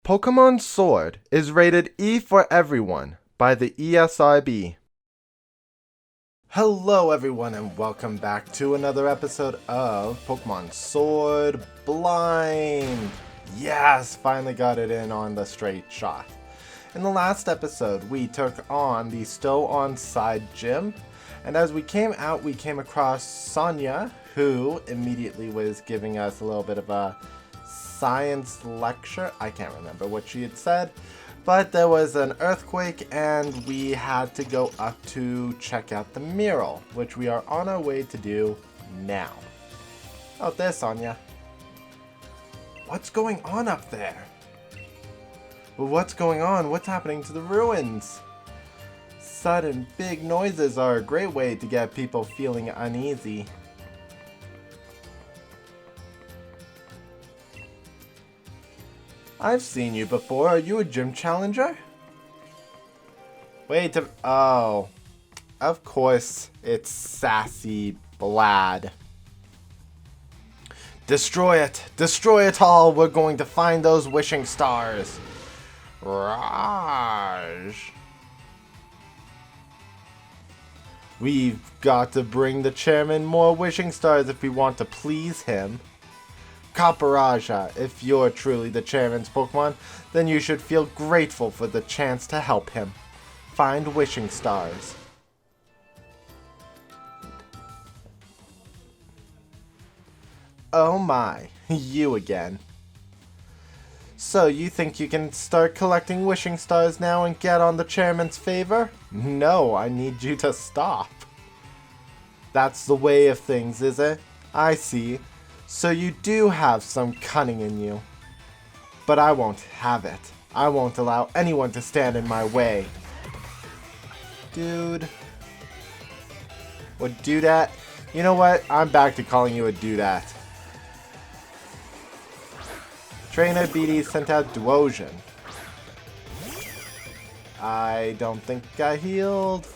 Pokemon Sword is rated E for everyone by the ESRB. Hello everyone and welcome back to another episode of Pokemon Sword Blind. Yes, finally got it in on the straight shot. In the last episode we took on the Stow-on-Side gym, and as we came out we came across Sonia, who immediately was giving us a little bit of a science lecture. I can't remember what she had said, but there was an earthquake and we had to go up to check out the mural, which we are on our way to do now. Oh, there's Sonia. What's going on up there? Well, what's going on? What's happening to the ruins? Sudden big noises are a great way to get people feeling uneasy. I've seen you before. Are you a gym challenger? Wait, oh. Of course, it's Sassy Blad. Destroy it! Destroy it all! We're going to find those wishing stars! Raj! We've got to bring the chairman more wishing stars if we want to please him. Kaparaja, if you're truly the chairman's Pokemon, then you should feel grateful for the chance to help him. Find wishing stars. Oh my, you again. So you think you can start collecting wishing stars now and get on the chairman's favor? No, I need you to stop. That's the way of things, is it? I see. So you do have some cunning in you. But I won't have it. I won't allow anyone to stand in my way. Dude. Or dudette. You know what? I'm back to calling you a dudette. Trainer Bede sent out Duosion. I don't think I healed.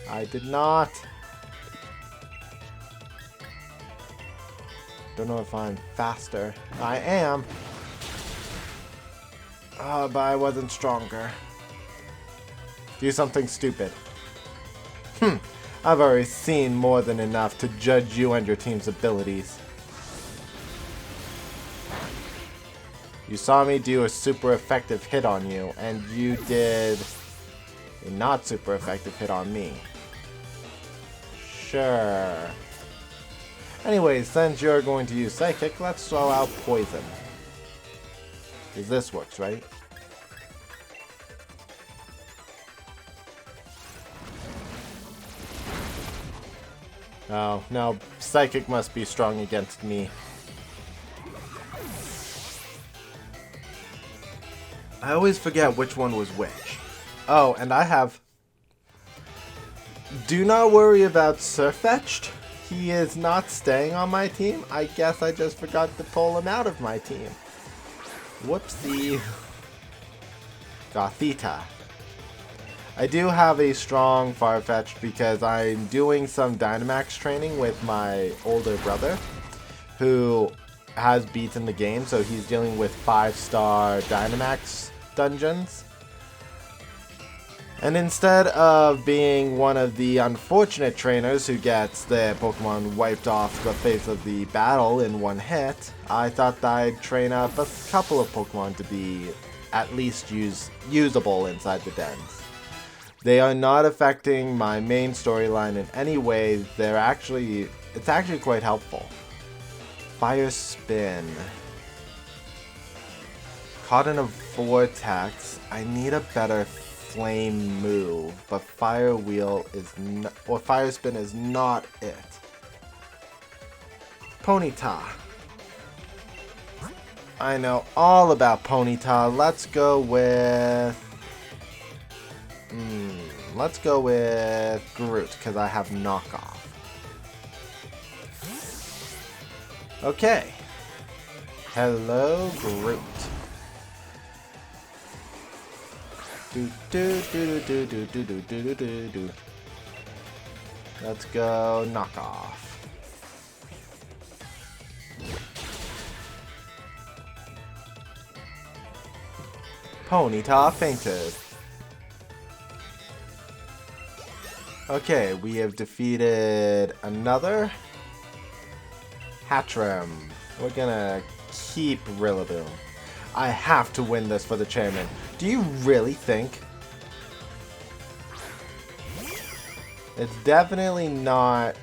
I did not. Don't know if I'm faster. I am. But I wasn't stronger. Do something stupid. I've already seen more than enough to judge you and your team's abilities. You saw me do a super effective hit on you, and you did a not super effective hit on me. Sure. Anyways, since you're going to use Psychic, let's throw out Poison. Because this works, right? Oh, no. Psychic must be strong against me. I always forget which one was which. Oh, and I have... Do not worry about Sirfetch'd. He is not staying on my team. I guess I just forgot to pull him out of my team. Whoopsie. Gothita. I do have a strong Farfetch'd because I'm doing some Dynamax training with my older brother, who has beaten the game, so he's dealing with 5-star Dynamax dungeons. And instead of being one of the unfortunate trainers who gets their Pokemon wiped off the face of the battle in one hit, I thought I'd train up a couple of Pokemon to be at least usable inside the dens. They are not affecting my main storyline in any way. It's actually quite helpful. Fire Spin. Caught in a vortex. I need a better flame move, but Fire Wheel is Fire Spin is not it. Ponyta. I know all about Ponyta. Let's go with Groot, because I have knockoff. Okay. Hello, Groot. Let's go knockoff. Hitmontop fainted. Okay, we have defeated another Hatchram. We're gonna keep Rillaboom. I have to win this for the chairman. Do you really think? It's definitely not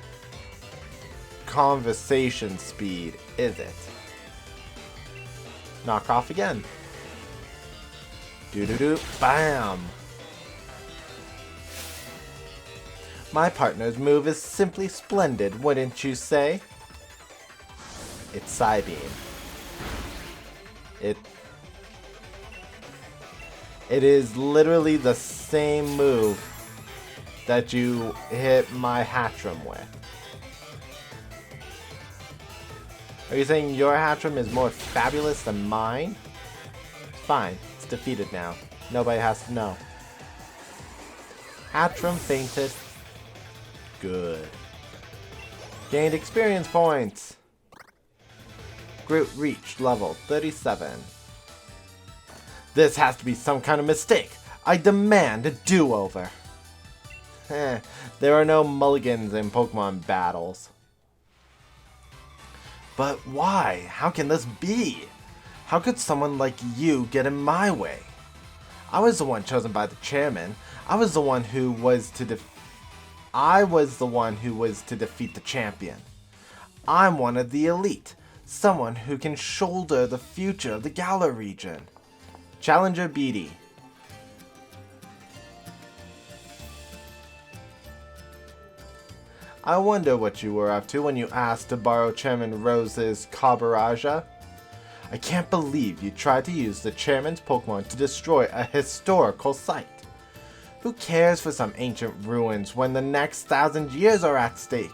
conversation speed, is it? Knock off again. Doo-doo-doo. Bam! My partner's move is simply splendid, wouldn't you say? It's Psybeam. It is literally the same move that you hit my Hatchram with. Are you saying your Hatchram is more fabulous than mine? Fine, it's defeated now. Nobody has to know. Hatchram fainted. Good. Gained experience points. Group reached level 37. This has to be some kind of mistake. I demand a do-over. There are no mulligans in Pokemon battles. But why? How can this be? How could someone like you get in my way? I was the one chosen by the chairman. I was the one who was to defeat the champion. I'm one of the elite. Someone who can shoulder the future of the Galar region. Challenger Bede. I wonder what you were up to when you asked to borrow Chairman Rose's Cabaraja. I can't believe you tried to use the chairman's Pokemon to destroy a historical site. Who cares for some ancient ruins when the next 1,000 years are at stake?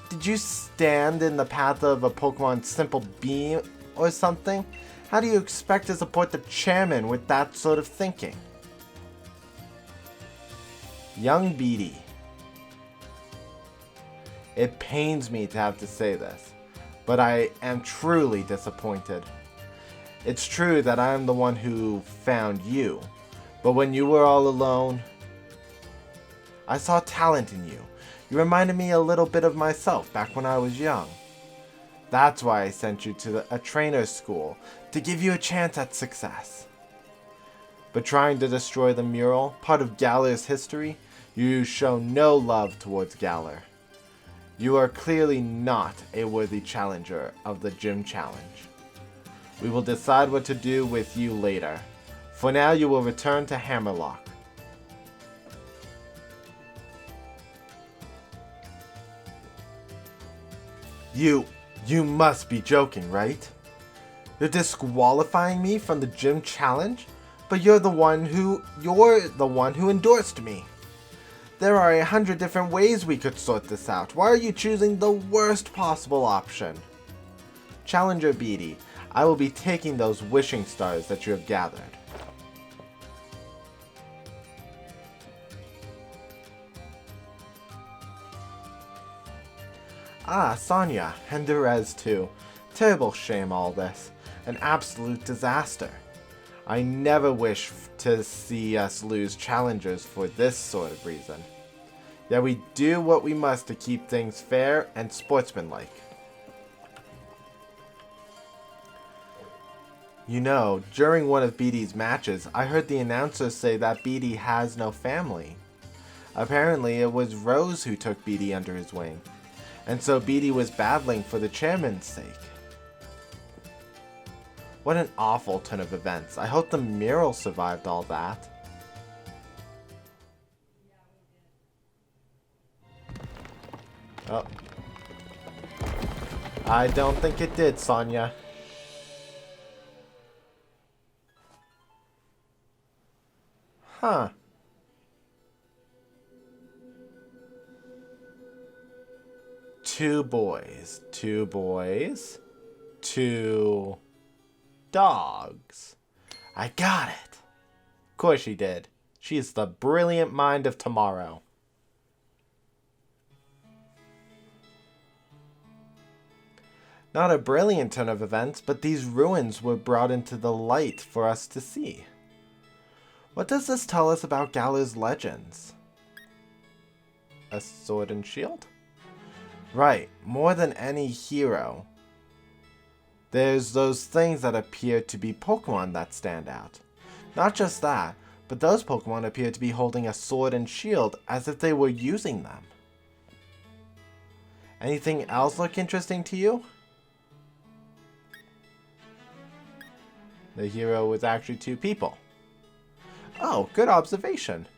Did you stand in the path of a Pokemon's simple beam or something? How do you expect to support the chairman with that sort of thinking? Young Bede. It pains me to have to say this, but I am truly disappointed. It's true that I am the one who found you, but when you were all alone, I saw talent in you. You reminded me a little bit of myself back when I was young. That's why I sent you to a trainer's school, to give you a chance at success. But trying to destroy the mural, part of Galar's history, you show no love towards Galar. You are clearly not a worthy challenger of the gym challenge. We will decide what to do with you later. For now, you will return to Hammerlock. You must be joking, right? You're disqualifying me from the gym challenge? But you're the one who endorsed me. There are 100 different ways we could sort this out. Why are you choosing the worst possible option? Challenger Bede, I will be taking those wishing stars that you have gathered. Ah, Sonia, and Dyrezz too. Terrible shame all this. An absolute disaster. I never wish to see us lose challengers for this sort of reason. Yet we do what we must to keep things fair and sportsmanlike. You know, during one of Bede's matches, I heard the announcer say that Bede has no family. Apparently, it was Rose who took Bede under his wing, and so Bede was battling for the chairman's sake. What an awful turn of events. I hope the mural survived all that. Oh. I don't think it did, Sonia. Huh. Two boys, two dogs. I got it. Of course she did. She's the brilliant mind of tomorrow. Not a brilliant turn of events, but these ruins were brought into the light for us to see. What does this tell us about Galar's legends? A sword and shield? Right, more than any hero. There's those things that appear to be Pokemon that stand out. Not just that, but those Pokemon appear to be holding a sword and shield as if they were using them. Anything else look interesting to you? The hero was actually two people. Oh, good observation.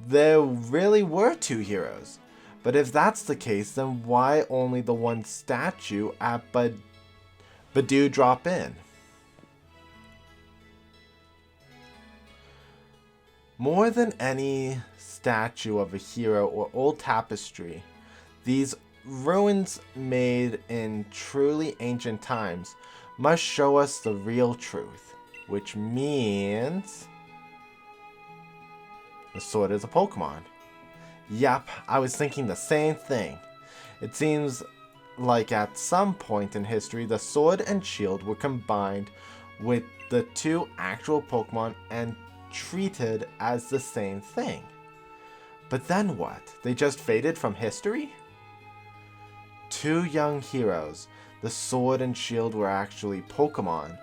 There really were two heroes. But if that's the case, then why only the one statue at Bede drop in? More than any statue of a hero or old tapestry, these ruins made in truly ancient times must show us the real truth, which means the sword is a Pokemon. Yep, I was thinking the same thing. It seems like at some point in history, the sword and shield were combined with the two actual Pokemon and treated as the same thing. But then what? They just faded from history? Two young heroes. The sword and shield were actually Pokemon.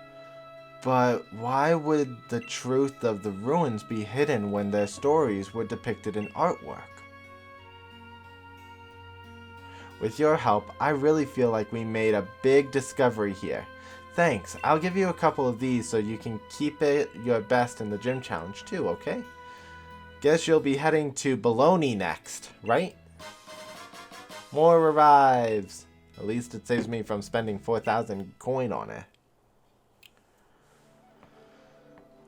But why would the truth of the ruins be hidden when their stories were depicted in artwork? With your help, I really feel like we made a big discovery here. Thanks. I'll give you a couple of these so you can keep it your best in the gym challenge too, okay? Guess you'll be heading to Balogne next, right? More revives. At least it saves me from spending 4,000 coin on it.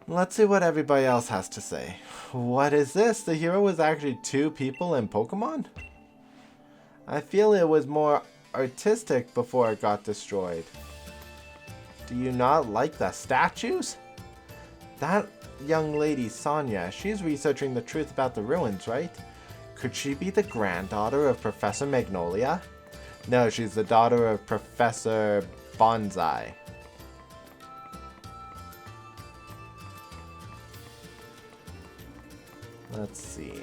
Let's see what everybody else has to say. What is this? The hero was actually two people in Pokemon? I feel it was more artistic before it got destroyed. Do you not like the statues? That young lady, Sonia, she's researching the truth about the ruins, right? Could she be the granddaughter of Professor Magnolia? No, she's the daughter of Professor Bonsai. Let's see.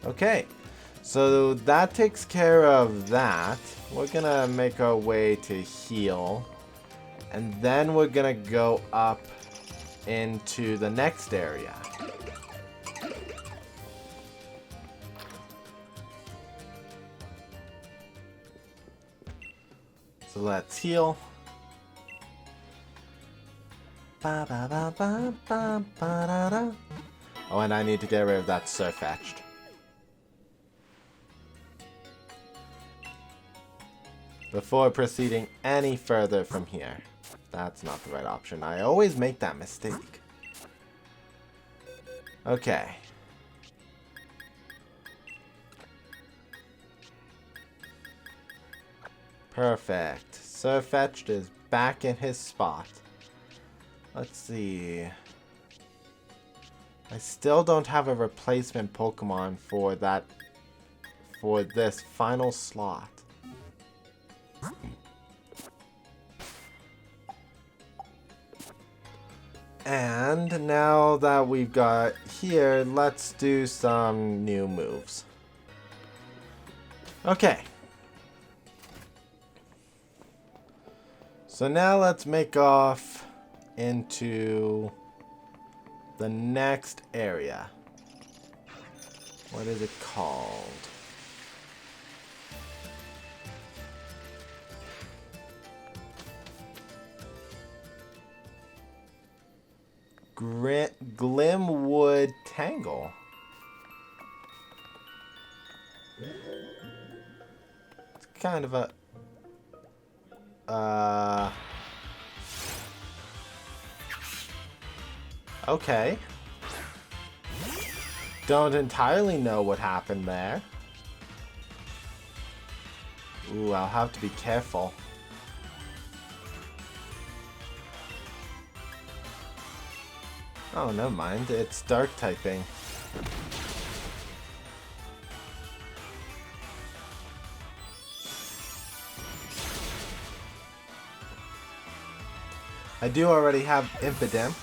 Okay, so that takes care of that. We're gonna make our way to heal. And then we're gonna go up into the next area. So let's heal. Oh, and I need to get rid of that Surfetched. Before proceeding any further from here. That's not the right option. I always make that mistake. Okay. Perfect. Surfetched is back in his spot. Let's see. I still don't have a replacement Pokemon for this final slot. And now that we've got here, let's do some new moves. Okay. So now let's make off into the next area. What is it called? Glimwood Tangle. It's kind of a okay. Don't entirely know what happened there. Ooh, I'll have to be careful. Oh, never mind. It's dark typing. I do already have Impidimp,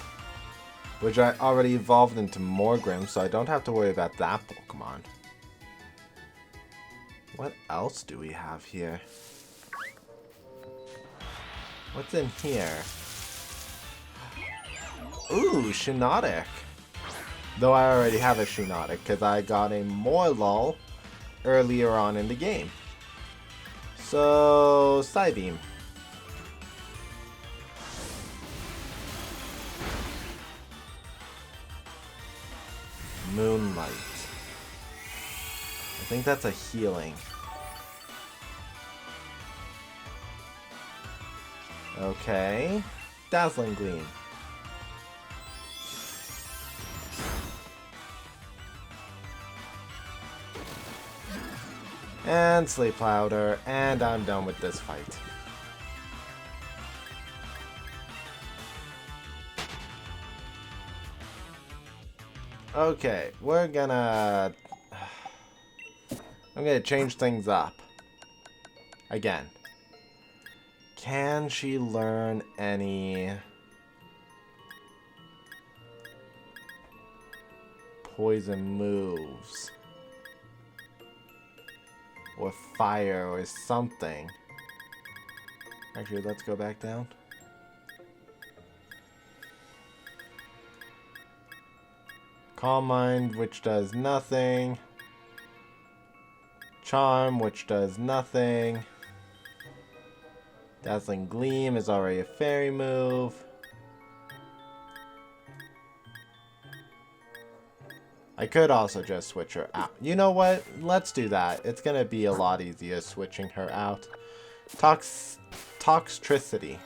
which I already evolved into Morgrim, so I don't have to worry about that Pokemon. What else do we have here? What's in here? Ooh, Shiinotic. Though I already have a Shiinotic, because I got a Morlul earlier on in the game. So, Psybeam. Moonlight. I think that's a healing. Okay. Dazzling Gleam. And Sleep Powder, and I'm done with this fight. Okay, I'm gonna change things up. Again. Can she learn any poison moves? Or fire or something? Actually, let's go back down. Calm Mind, which does nothing. Charm, which does nothing. Dazzling Gleam is already a fairy move. I could also just switch her out. You know what? Let's do that. It's gonna be a lot easier switching her out. Toxtricity.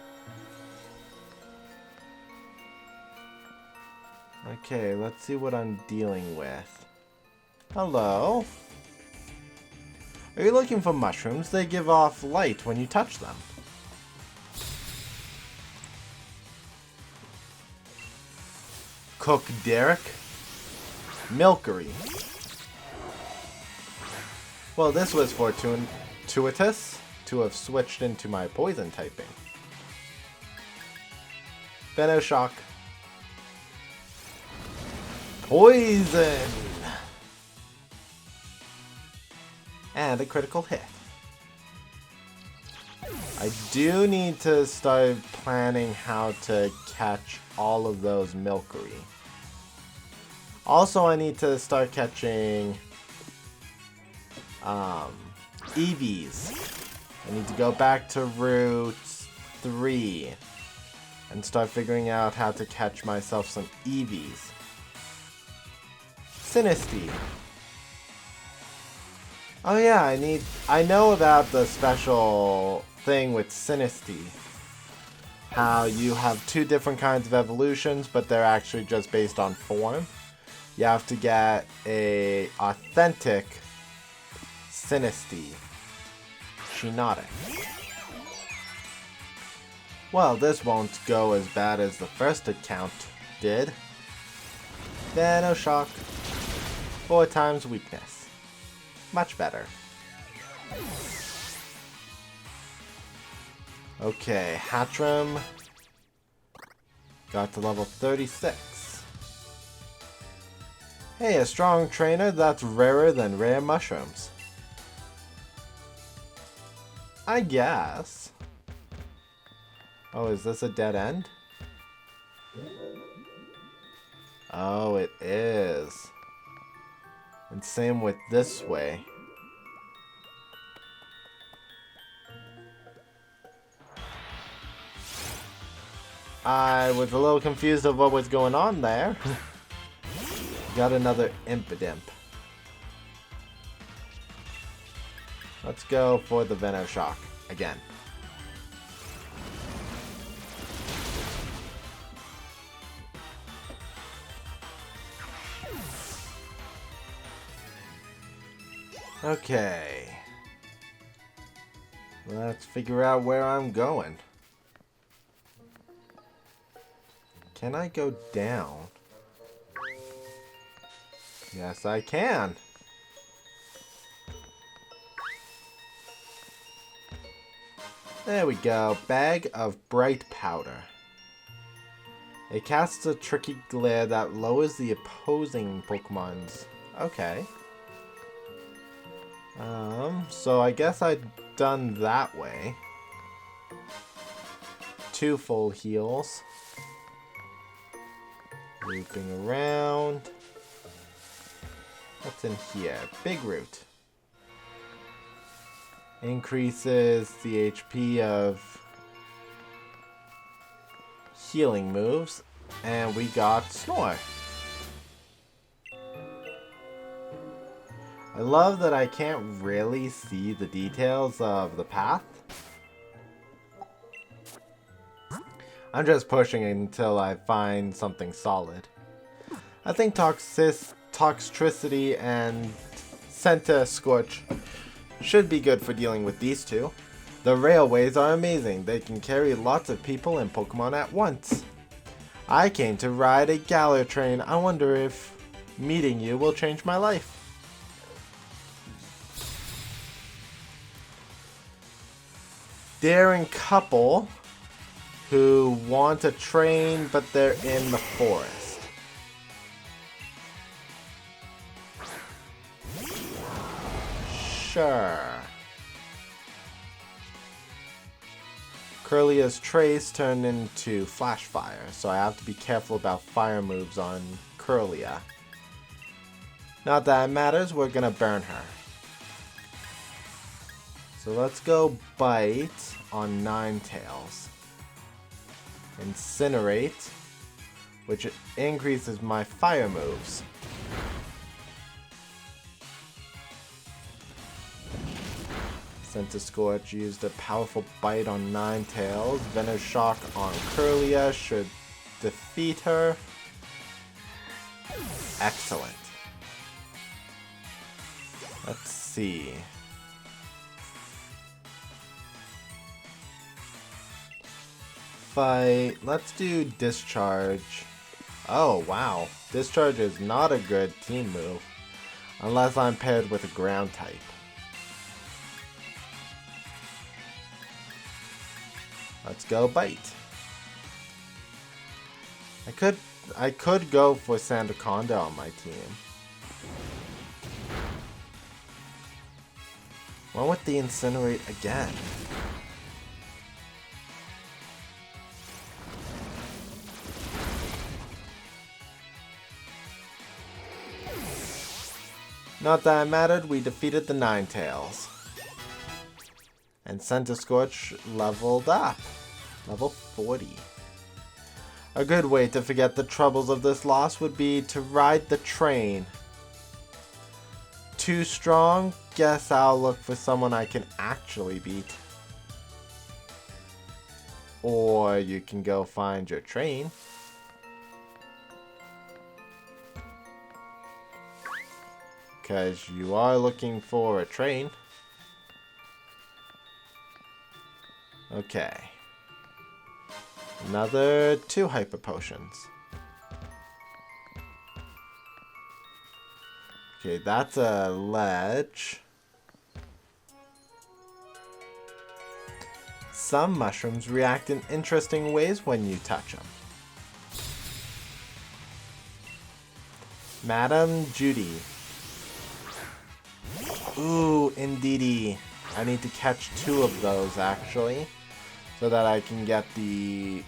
Okay, let's see what I'm dealing with. Hello? Are you looking for mushrooms? They give off light when you touch them. Cook Derek. Milkery. Well, this was fortuitous to have switched into my poison typing. Venoshock. Poison! And a critical hit. I do need to start planning how to catch all of those Milkery. Also, I need to start catching EVs. I need to go back to Route 3 and start figuring out how to catch myself some EVs. Sinistea. Oh yeah, I know about the special thing with Sinistea. How you have two different kinds of evolutions, but they're actually just based on form. You have to get a authentic Sinistea. Shiinotic. Well, this won't go as bad as the first account did. Venoshock. 4 times weakness. Much better. Okay, Hatchram got to level 36. Hey, a strong trainer, that's rarer than rare mushrooms. I guess. Oh, is this a dead end? Oh, it is. And same with this way. I was a little confused of what was going on there. Got another Impidimp. Let's go for the Venoshock again. Okay. Let's figure out where I'm going. Can I go down? Yes, I can. There we go. Bag of bright powder. It casts a tricky glare that lowers the opposing Pokemon's. Okay. So I guess I'd done that way. 2 full heals. Looping around. What's in here? Big Root. Increases the HP of healing moves. And we got Snore. I love that I can't really see the details of the path. I'm just pushing until I find something solid. I think Toxtricity and Scorch should be good for dealing with these two. The railways are amazing. They can carry lots of people and Pokemon at once. I came to ride a Galar train. I wonder if meeting you will change my life. Daring couple who want a train, but they're in the forest. Sure. Kirlia's Trace turned into Flash Fire, so I have to be careful about fire moves on Kirlia. Not that it matters, we're gonna burn her. So let's go Bite on Ninetales. Incinerate, which increases my fire moves. Scorch used a powerful Bite on Ninetales. Venoshock on Kirlia should defeat her. Excellent. Let's see. Let's do Discharge. Oh, wow. Discharge is not a good team move. Unless I'm paired with a ground type. Let's go Bite. I could go for Sandaconda on my team. Why with the Incinerate again? Not that it mattered, we defeated the Ninetales. And Scorch leveled up. Level 40. A good way to forget the troubles of this loss would be to ride the train. Too strong? Guess I'll look for someone I can actually beat. Or you can go find your train. Because you are looking for a train. Okay. Another 2 Hyper Potions. Okay, that's a ledge. Some mushrooms react in interesting ways when you touch them. Madam Judy. Ooh, Indeedee. I need to catch 2 of those, actually, so that I can get the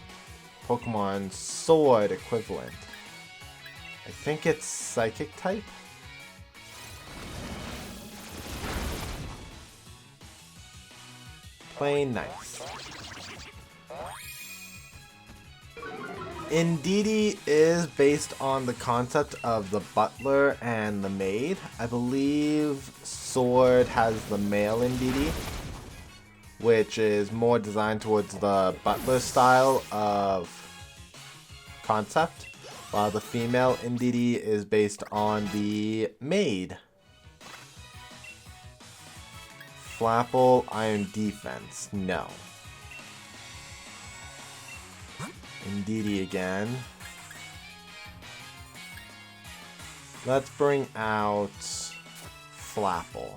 Pokemon Sword equivalent. I think it's Psychic type? Plain nice. Indeedee is based on the concept of the butler and the maid. I believe Sword has the male Indeedee, which is more designed towards the butler style of concept, while the female Indeedee is based on the maid. Flapple, Iron Defense, no. Indeedee again. Let's bring out Flapple.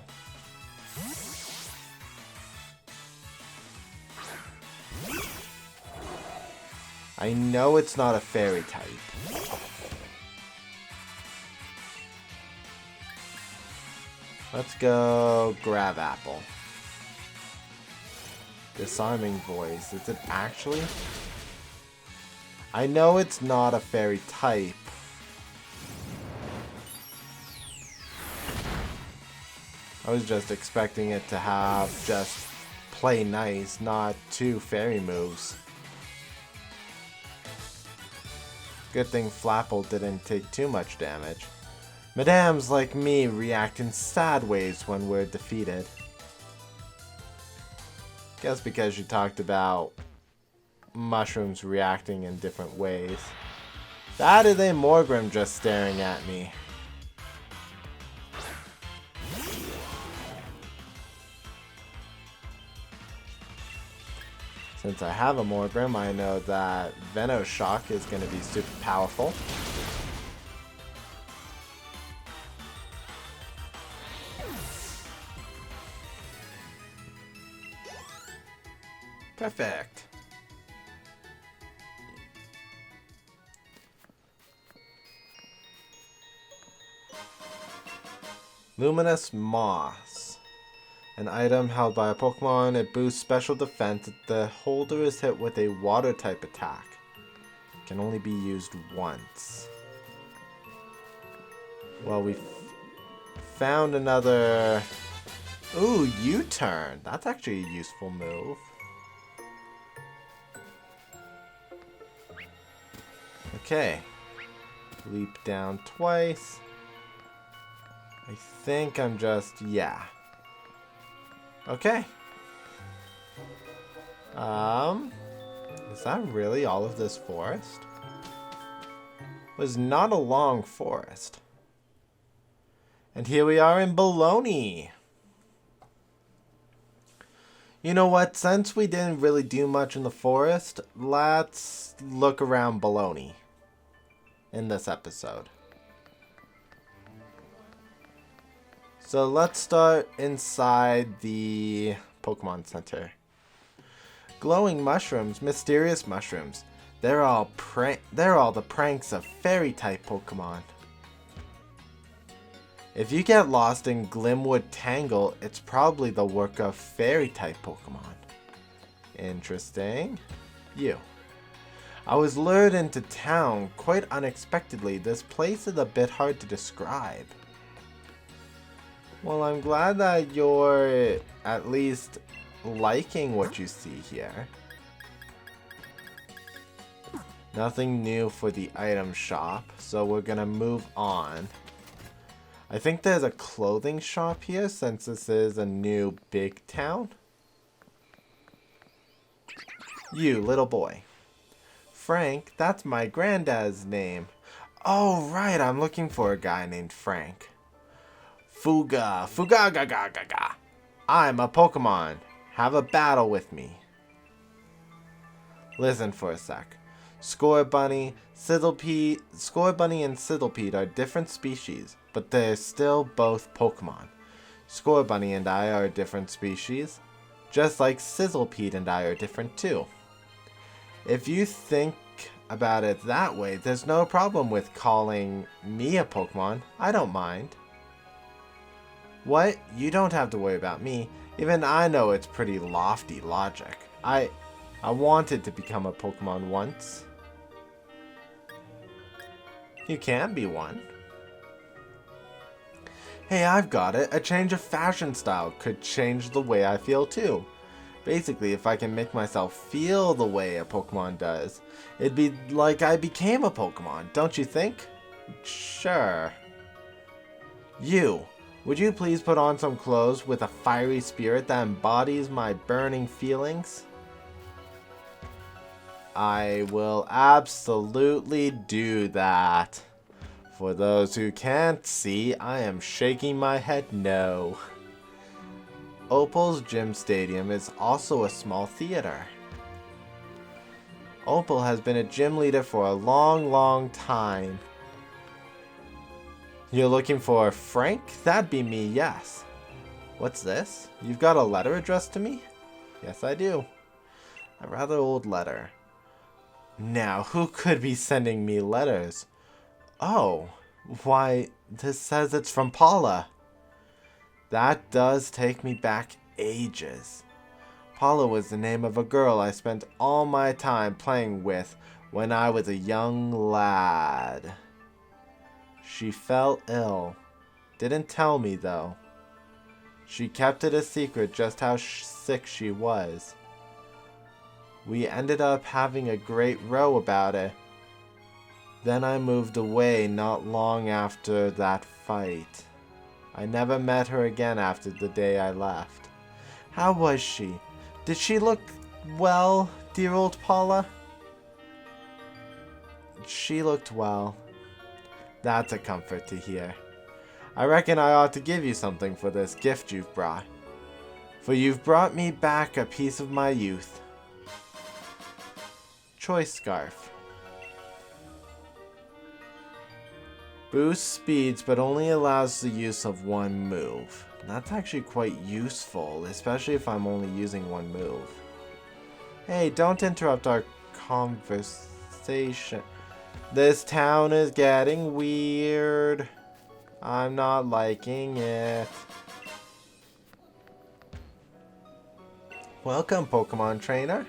I know it's not a fairy type. Let's go grab Apple. Disarming voice. Is it actually? I know it's not a fairy type. I was just expecting it to have just play nice, not 2 fairy moves. Good thing Flapple didn't take too much damage. Madames like me react in sad ways when we're defeated. Guess because you talked about mushrooms reacting in different ways. That is a Morgrim just staring at me. Since I have a Morgrim, I know that Venoshock is going to be super powerful. Perfect. Luminous Moss. An item held by a Pokemon. It boosts special defense if the holder is hit with a water type attack. It can only be used once. Well, we found another... Ooh, U-turn. That's actually a useful move. Okay. Leap down twice. I think I'm just... yeah. Okay. Is that really all of this forest? It was not a long forest. And here we are in Balogne. You know what? Since we didn't really do much in the forest, let's look around Balogne in this episode. So let's start inside the Pokemon Center. Glowing mushrooms, mysterious mushrooms. They're all the pranks of fairy-type Pokemon. If you get lost in Glimwood Tangle, it's probably the work of fairy-type Pokemon. Interesting. You. I was lured into town quite unexpectedly. This place is a bit hard to describe. Well, I'm glad that you're at least liking what you see here. Nothing new for the item shop, so we're gonna move on. I think there's a clothing shop here since this is a new big town. You, little boy. Frank, that's my granddad's name. Oh, right, I'm looking for a guy named Frank. Fuga-ga-ga-ga-ga. I'm a Pokemon. Have a battle with me. Listen for a sec. Scorbunny and Sizzlepede are different species, but they're still both Pokemon. Scorbunny and I are a different species, just like Sizzlepede and I are different too. If you think about it that way, there's no problem with calling me a Pokemon. I don't mind. What? You don't have to worry about me. Even I know it's pretty lofty logic. I wanted to become a Pokemon once. You can be one. Hey, I've got it. A change of fashion style could change the way I feel too. Basically, if I can make myself feel the way a Pokemon does, it'd be like I became a Pokemon, don't you think? Sure. You. Would you please put on some clothes with a fiery spirit that embodies my burning feelings? I will absolutely do that. For those who can't see, I am shaking my head no. Opal's gym stadium is also a small theater. Opal has been a gym leader for a long time. You're looking for Frank? That'd be me, yes. What's this? You've got a letter addressed to me? Yes, I do. A rather old letter. Now, who could be sending me letters? Oh, why, this says it's from Paula. That does take me back ages. Paula was the name of a girl I spent all my time playing with when I was a young lad. She fell ill. Didn't tell me, though. She kept it a secret just how sick she was. We ended up having a great row about it. Then I moved away not long after that fight. I never met her again after the day I left. How was she? Did she look well, dear old Paula? She looked well. That's a comfort to hear. I reckon I ought to give you something for this gift you've brought. For you've brought me back a piece of my youth. Choice Scarf. Boosts speeds, but only allows the use of one move. That's actually quite useful, especially if I'm only using one move. Hey, don't interrupt our conversation. This town is getting weird. I'm not liking it. Welcome, Pokemon Trainer.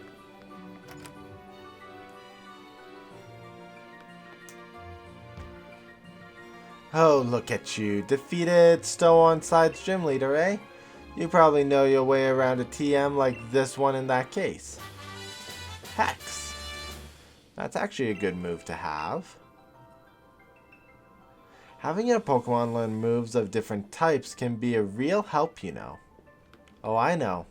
Oh, look at you. Defeated Stow-on-Side's gym leader, eh? You probably know your way around a TM like this one in that case. Hex. That's actually a good move to have. Having a Pokemon learn moves of different types can be a real help, you know. Oh, I know.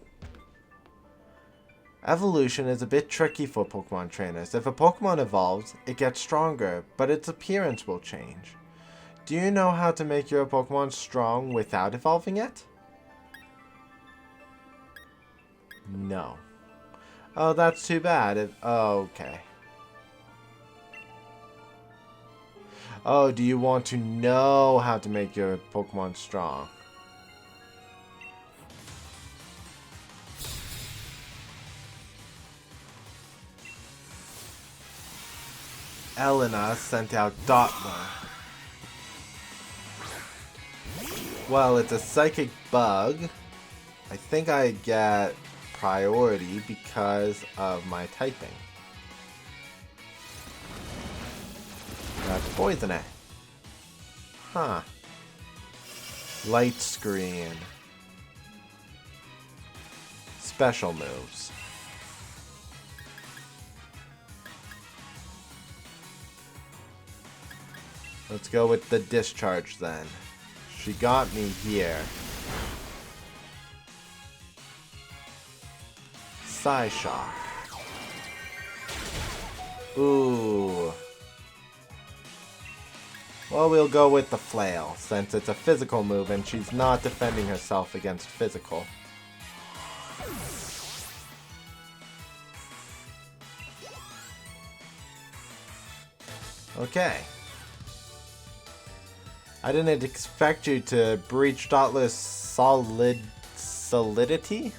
Evolution is a bit tricky for Pokemon trainers. If a Pokemon evolves, it gets stronger, but its appearance will change. Do you know how to make your Pokemon strong without evolving it? No. Oh, that's too bad. Oh, okay. Oh, do you want to know how to make your Pokemon strong? Elena sent out Dottler. Well, it's a psychic bug. I think I get priority because of my typing. That's poison it. Huh. Light screen. Special moves. Let's go with the discharge then. She got me here. Psyshock. Ooh. Well, we'll go with the Flail, since it's a physical move and she's not defending herself against physical. Okay. I didn't expect you to breach Dottler's solidity.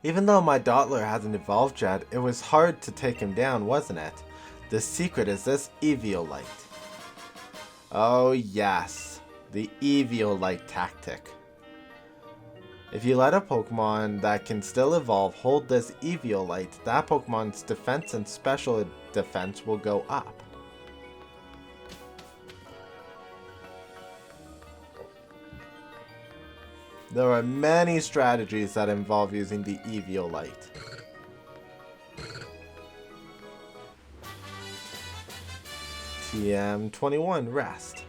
Even though my Dottler hasn't evolved yet, it was hard to take him down, wasn't it? The secret is this Eviolite. Oh yes, the Eviolite tactic. If you let a Pokemon that can still evolve hold this Eviolite, that Pokemon's defense and special defense will go up. There are many strategies that involve using the Eviolite. TM21, rest.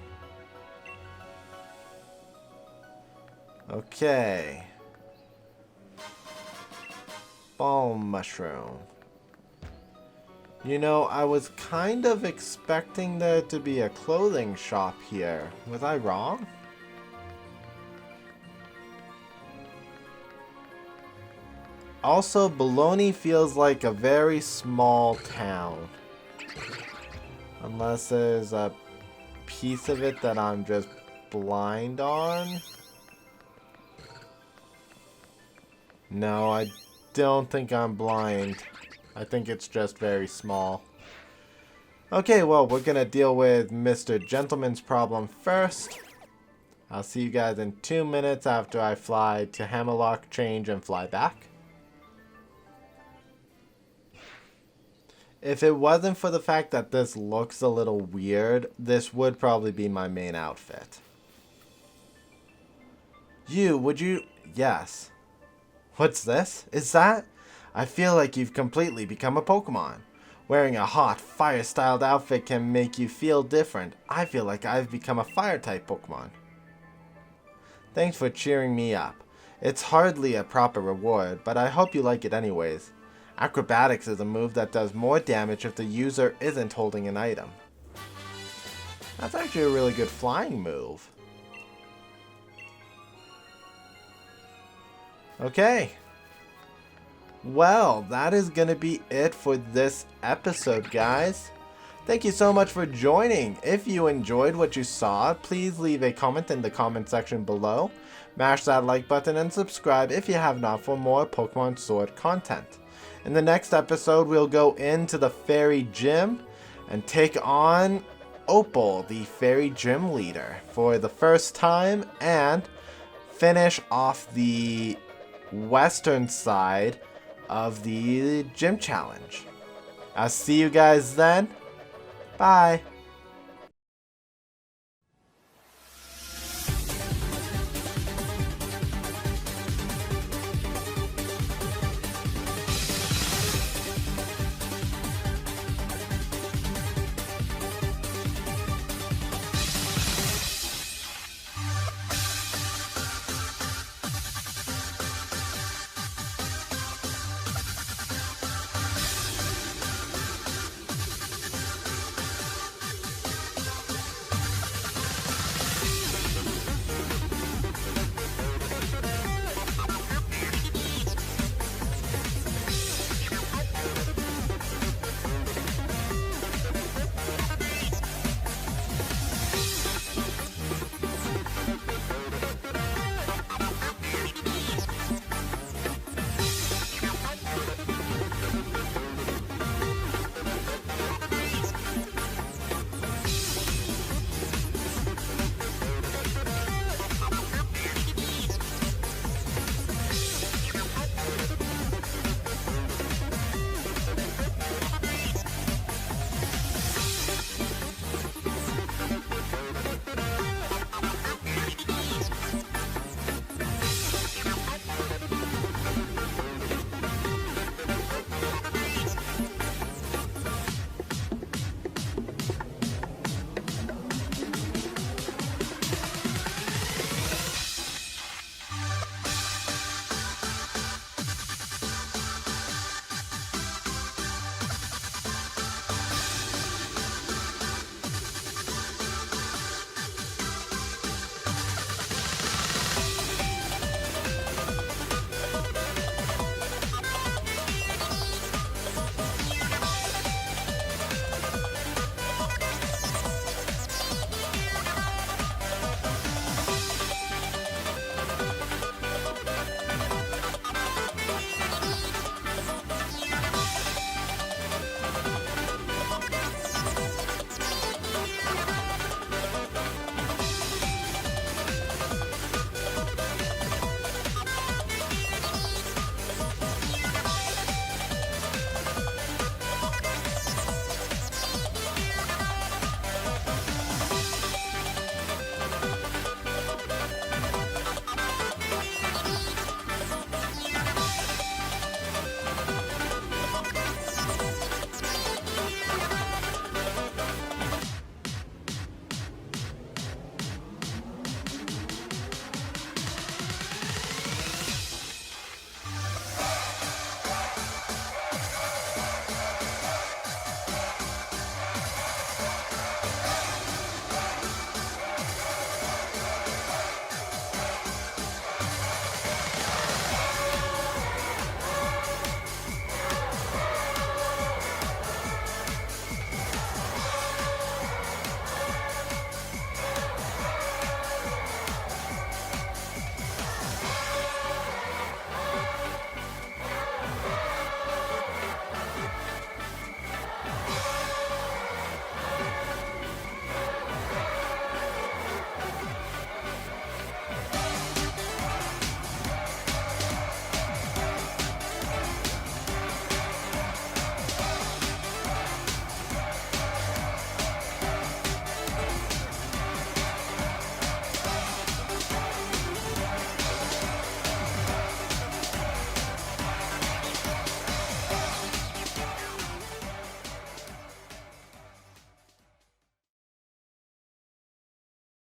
Okay. Ball Mushroom. You know, I was kind of expecting there to be a clothing shop here. Was I wrong? Also, Balogne feels like a very small town. Unless there's a piece of it that I'm just blind on. No, I don't think I'm blind. I think it's just very small. Okay, well, we're gonna deal with Mr. Gentleman's problem first. I'll see you guys in 2 minutes after I fly to Hammerlock, change, and fly back. If it wasn't for the fact that this looks a little weird, this would probably be my main outfit. Would you? Yes. What's this? Is that? I feel like you've completely become a Pokemon. Wearing a hot, fire-styled outfit can make you feel different. I feel like I've become a fire-type Pokemon. Thanks for cheering me up. It's hardly a proper reward, but I hope you like it anyways. Acrobatics is a move that does more damage if the user isn't holding an item. That's actually a really good flying move. Okay. Well, that is going to be it for this episode, guys. Thank you so much for joining. If you enjoyed what you saw, please leave a comment in the comment section below. Mash that like button and subscribe if you have not for more Pokemon Sword content. In the next episode, we'll go into the Fairy Gym and take on Opal, the Fairy Gym leader, for the first time and finish off the western side of the gym challenge. I'll see you guys then. Bye.